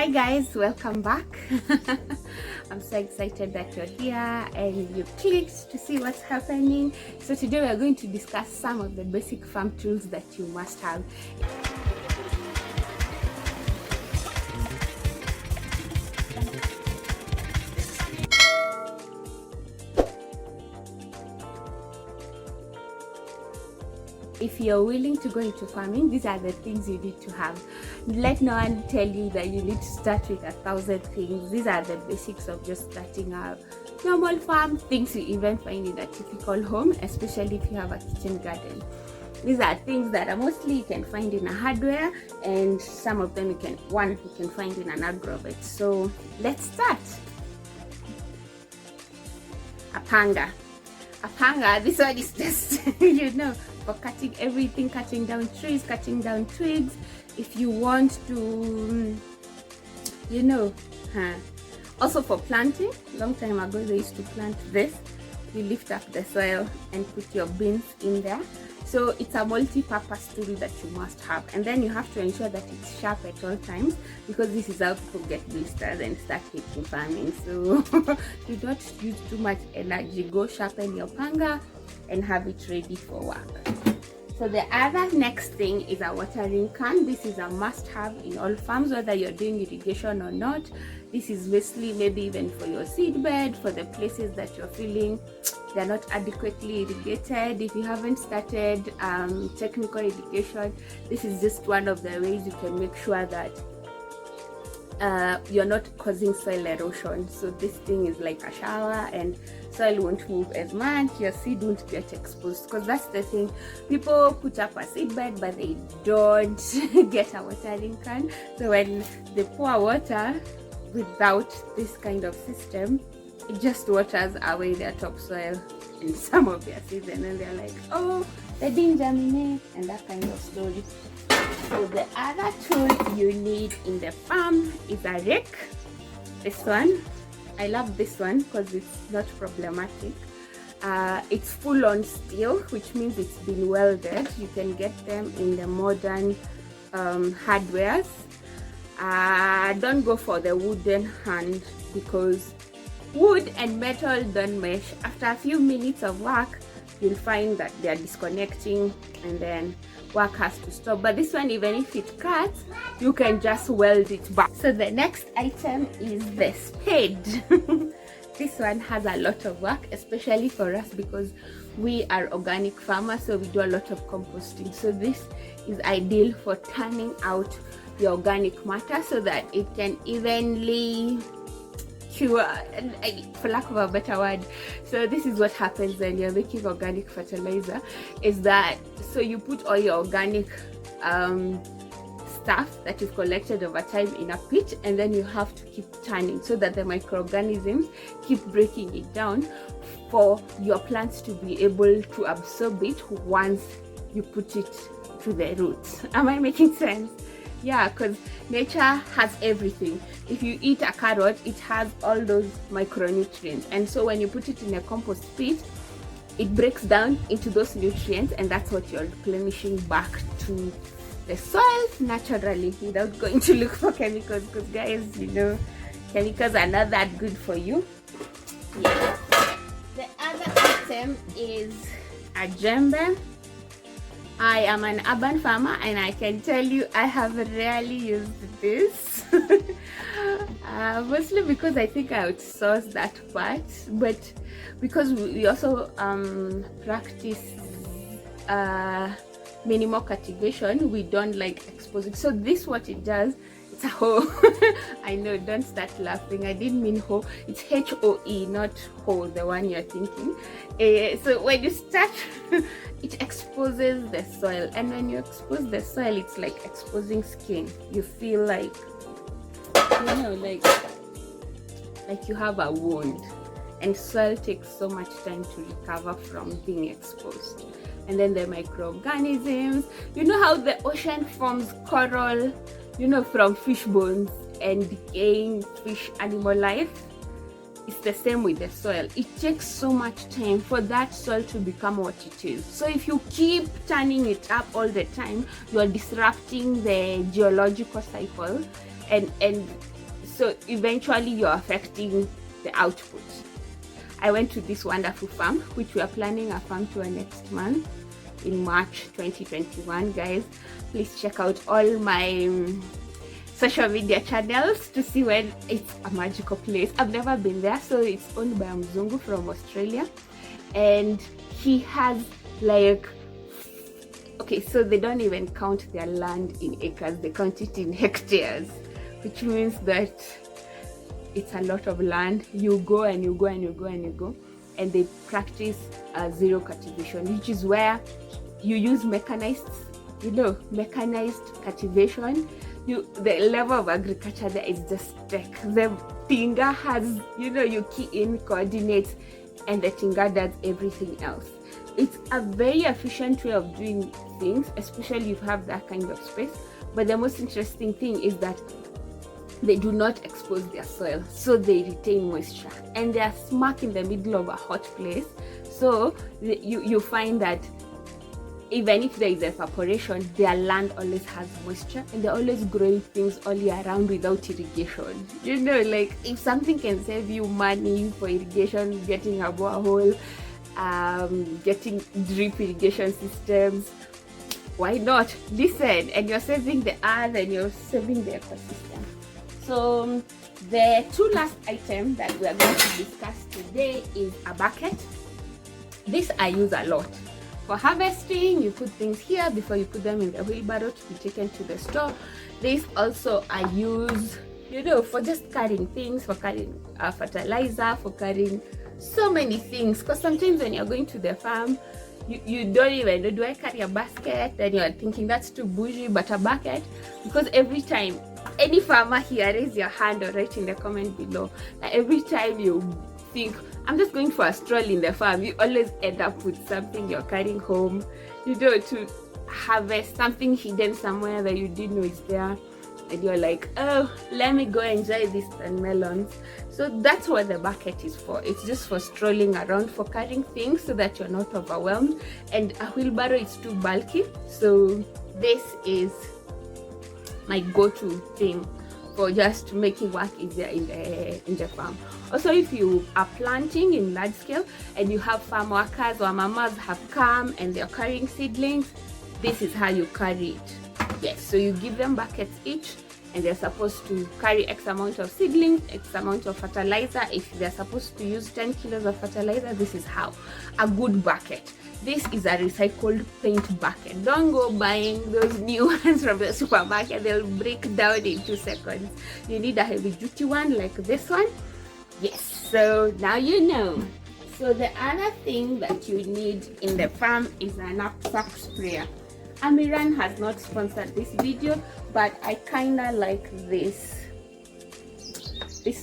Hi guys, welcome back. I'm so excited that you're here and you clicked to see what's happening. So today we are going to discuss some of the basic farm tools that you must have. If you're willing to go into farming, these are the things you need to have. Let no one tell you that you need to start with 1,000 things. These are the basics of just starting a normal farm, things you even find in a typical home, especially if you have a kitchen garden. These are things that are mostly you can find in a hardware, and some of them you can find in an agrovet. So let's start. A panga. A panga, this one is just for cutting everything, cutting down trees, cutting down twigs. If you want to, also for planting. Long time ago they used to plant this. You lift up the soil and put your beans in there. So it's a multi-purpose tool that you must have, and then you have to ensure that it's sharp at all times, because this is how people get blisters and start hating farming. So do not use too much energy. Go sharpen your panga and have it ready for work. So the other next thing is a watering can. This is a must-have in all farms, whether you're doing irrigation or not. This is basically maybe even for your seed bed, for the places that you're feeling they're not adequately irrigated. If you haven't started technical irrigation, this is just one of the ways you can make sure that you're not causing soil erosion. So this thing is like a shower, and soil won't move as much, your seed won't get exposed, because that's the thing. People put up a seed bed but they don't get a watering can. So when they pour water without this kind of system, it just waters away their topsoil and some of their seeds, and then they're like, oh, they didn't germinate, and that kind of story. So the other tool you need in the farm is a rake. This one, I love this one because it's not problematic. It's full on steel, which means it's been welded. You can get them in the modern hardwares. Don't go for the wooden hand, because wood and metal don't mesh. After a few minutes of work, you'll find that they are disconnecting and then work has to stop. But this one, even if it cuts, you can just weld it back. So the next item is the spade. This one has a lot of work, especially for us because we are organic farmers, so we do a lot of composting. So this is ideal for turning out the organic matter so that it can evenly cure, for lack of a better word. So this is what happens when you're making organic fertilizer, is that so you put all your organic stuff that you've collected over time in a pit, and then you have to keep turning so that the microorganisms keep breaking it down for your plants to be able to absorb it once you put it to the roots. Am I making sense? Yeah, because nature has everything. If you eat a carrot, it has all those micronutrients, and so when you put it in a compost pit, it breaks down into those nutrients, and that's what you're replenishing back to the soil naturally without going to look for chemicals, because guys, chemicals are not that good for you. Yeah. The other item is a djembe. I am an urban farmer, and I can tell you I have rarely used this. Mostly because I think I outsource that part, but because we also practice minimal cultivation, we don't like exposing. So this, what it does, it's a hoe. I know, don't start laughing, I didn't mean hoe. It's H-O-E, not hoe, the one you're thinking. So when you start, it exposes the soil, and when you expose the soil, it's like exposing skin. You feel like, like you have a wound, and soil takes so much time to recover from being exposed. And then the microorganisms, how the ocean forms coral, from fish bones and decaying fish animal life. It's the same with the soil. It takes so much time for that soil to become what it is. So if you keep turning it up all the time, you are disrupting the geological cycle, and so eventually you're affecting the output. I went to this wonderful farm, which we are planning a farm tour next month in March 2021. Guys, please check out all my social media channels to see when it's a magical place. I've never been there. So it's owned by Mzungu from Australia, and he has like, okay, so they don't even count their land in acres, they count it in hectares, which means that it's a lot of land. You go and you go and you go and you go, and they practice zero cultivation, which is where you use mechanized cultivation. The level of agriculture there is just tech. The Panga has, you key in coordinates, and the Tinga does everything else. It's a very efficient way of doing things, especially if you have that kind of space. But the most interesting thing is that they do not expose their soil, so they retain moisture, and they are smack in the middle of a hot place. So you find that even if there is evaporation, their land always has moisture, and they're always growing things all year round without irrigation. Like, if something can save you money for irrigation, getting a borehole, getting drip irrigation systems, why not? Listen, and you're saving the earth and you're saving the ecosystem. So the two last items that we are going to discuss today is a bucket. This I use a lot. For harvesting, you put things here before you put them in the wheelbarrow to be taken to the store. This also I use, for just carrying things, for carrying fertilizer, for carrying so many things. Because sometimes when you're going to the farm, you don't even know, do I carry a basket? Then you're thinking that's too bougie, but a bucket. Because every time, any farmer here, raise your hand or write in the comment below. Like, every time you think, I'm just going for a stroll in the farm, you always end up with something you're carrying home, to harvest, something hidden somewhere that you didn't know is there, and you're like, oh, let me go enjoy these melons. So that's what the bucket is for. It's just for strolling around, for carrying things so that you're not overwhelmed. And a wheelbarrow is too bulky, so this is my go-to thing for just making work easier in the farm. Also, if you are planting in large scale and you have farm workers or mamas have come and they're carrying seedlings, this is how you carry it. Yes, so you give them buckets each, and they're supposed to carry X amount of seedlings, X amount of fertilizer. If they're supposed to use 10 kilos of fertilizer, this is how. A good bucket. This is a recycled paint bucket. Don't go buying those new ones from the supermarket. They'll break down in 2 seconds. You need a heavy duty one like this one. Yes, so now you know. So the other thing that you need in the farm is a knapsack sprayer. Amiran has not sponsored this video, but I kinda like this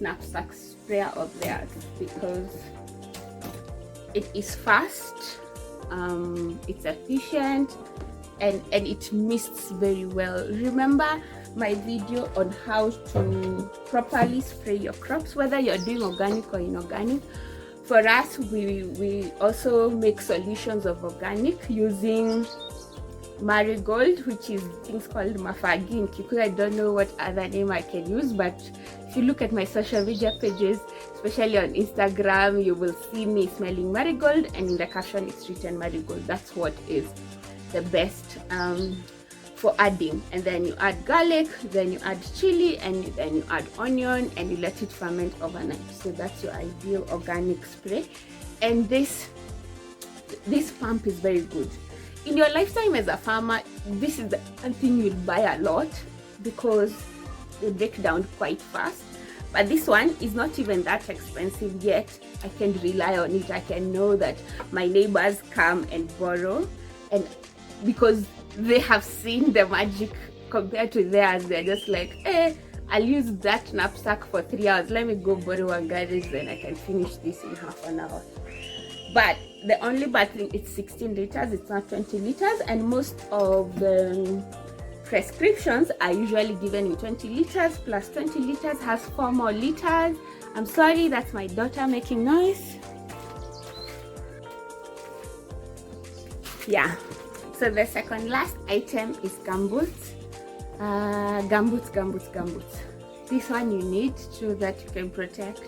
knapsack sprayer of theirs because it is fast, it's efficient, and it mists very well. Remember my video on how to properly spray your crops, whether you're doing organic or inorganic. For us, we also make solutions of organic using marigold, which is things called mafagi in Kikuyu. I don't know what other name I can use, but if you look at my social media pages, especially on Instagram, you will see me smelling marigold, and in the caption it's written marigold. That's what is the best for adding. And then you add garlic, then you add chili, and then you add onion, and you let it ferment overnight. So that's your ideal organic spray. And this pump is very good. In your lifetime as a farmer, this is the thing you'll buy a lot because they break down quite fast. But this one is not even that expensive, yet I can rely on it. I can know that my neighbors come and borrow, and because they have seen the magic compared to theirs, they're just like, I'll use that knapsack for 3 hours. Let me go borrow a garage, then I can finish this in half an hour. But the only bad thing, it's 16 liters, it's not 20 liters, and most of the prescriptions are usually given in 20 liters, plus 20 liters has 4 more liters. I'm sorry, that's my daughter making noise. Yeah, so the second last item is gumboots. Gumboots. This one you need so that you can protect,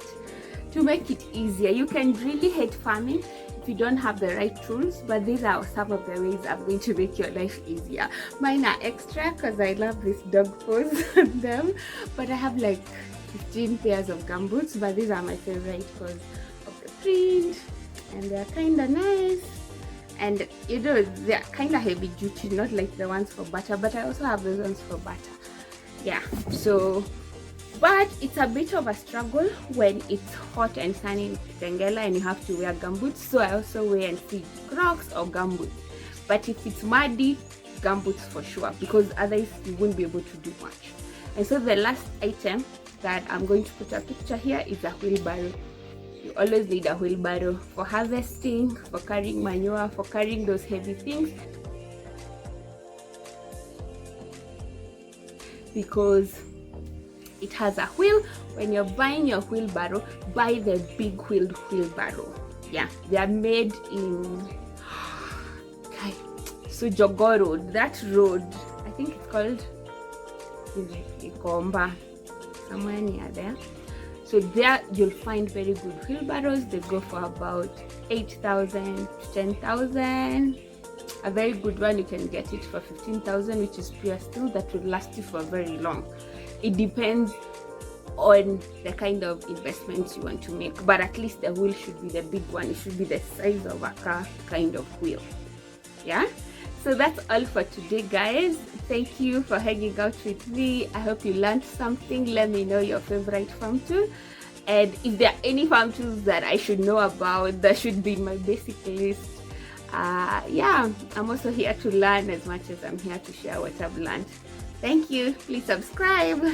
to make it easier. You can really hate farming if you don't have the right tools, but these are some of the ways I'm going to make your life easier. Mine are extra because I love this dog pose on them, but I have like 15 pairs of gumboots, but these are my favorite because of the print, and they're kind of nice. And you know, they're kind of heavy duty, not like the ones for butter, but I also have those ones for butter. Yeah, so, but it's a bit of a struggle when it's hot and sunny in Kitengela and you have to wear gumboots. So I also wear and see Crocs or gumboots. But if it's muddy, gumboots for sure, because otherwise you won't be able to do much. And so the last item that I'm going to put a picture here is a wheelbarrow. You always need a wheelbarrow for harvesting, for carrying manure, for carrying those heavy things, because it has a wheel. When you're buying your wheelbarrow, buy the big wheeled wheelbarrow. Yeah, they are made in Sujogo Road. That road, I think it's called Ikomba, somewhere near there. So there you'll find very good wheelbarrows. They go for about 8,000 to 10,000. A very good one, you can get it for 15,000, which is pure steel that will last you for very long. It depends on the kind of investments you want to make, but at least the wheel should be the big one. It should be the size of a car kind of wheel. Yeah, so that's all for today, guys. Thank you for hanging out with me. I hope you learned something. Let me know your favorite farm tool, and if there are any farm tools that I should know about, that should be in my basic list. Yeah, I'm also here to learn as much as I'm here to share what I've learned. Thank you. Please subscribe.